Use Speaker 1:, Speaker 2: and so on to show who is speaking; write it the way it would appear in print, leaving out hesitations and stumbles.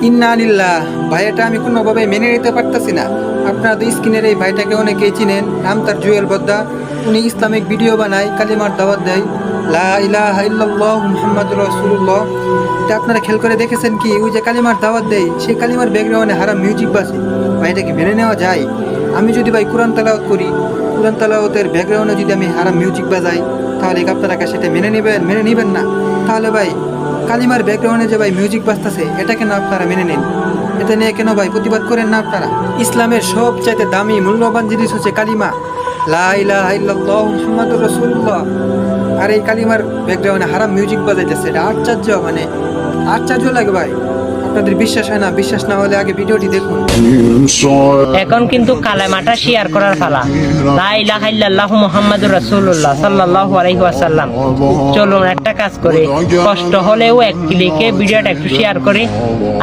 Speaker 1: ইন্না লিল্লাহ, ভাইয়াটা আমি কোনোভাবে মেনে নিতে পারতেছি না। আপনারা তো স্ক্রিনের এই ভাইটাকে অনেকেই চিনেন, নাম তার জুয়েল বদ্দা। উনি ইসলামিক ভিডিও বানায়, কালিমার দাওয়াত দেয়, লা ইলাহা ইল্লাল্লাহ মুহাম্মাদুর রাসূলুল্লাহ। এটা আপনারা খেয়াল করে দেখেছেন কি? ওই যে কালিমার দাওয়াত দেয়, সেই কালিমার ব্যাকগ্রাউন্ডে হারাম মিউজিক বাজে। ভাইটাকে মেনে নেওয়া যায়? আমি যদি ভাই কোরআন তেলাওয়াত করি, কোরআন তেলাওয়াতের ব্যাকগ্রাউন্ডে যদি আমি হারাম মিউজিক বাজাই, তাহলে কি আপনারা সেটা মেনে নেবেন না? তাহলে ভাই কালিমার ব্যাকগ্রাউন্ডে যে ভাই মিউজিক বাজতেছে, এটা কেন আপনারা মেনে নিন? এটা নিয়ে কেন ভাই প্রতিবাদ করেন না আপনারা? ইসলামের সবচাইতে দামি মূল্যবান জিনিস হচ্ছে কালিমা, লা ইলাহা ইল্লাল্লাহ মুহাম্মাদুর রাসূলুল্লাহ। আর এই কালিমার ব্যাকগ্রাউন্ডে হারাম মিউজিক বাজাইতেছে, এটা আশ্চর্য লাগে ভাই। আপনাদের বিশ্বাস হয় না? বিশ্বাস না হলে আগে ভিডিওটি দেখুন।
Speaker 2: এখন কিন্তু কালেমাটা শেয়ার করার পালা। লা ইলাহা ইল্লাল্লাহু মুহাম্মাদুর রাসূলুল্লাহ সাল্লাল্লাহু আলাইহি ওয়াসাল্লাম। চলুন একটা কাজ করি, কষ্ট হলেও এক ক্লিকে ভিডিওটা একটু শেয়ার করি।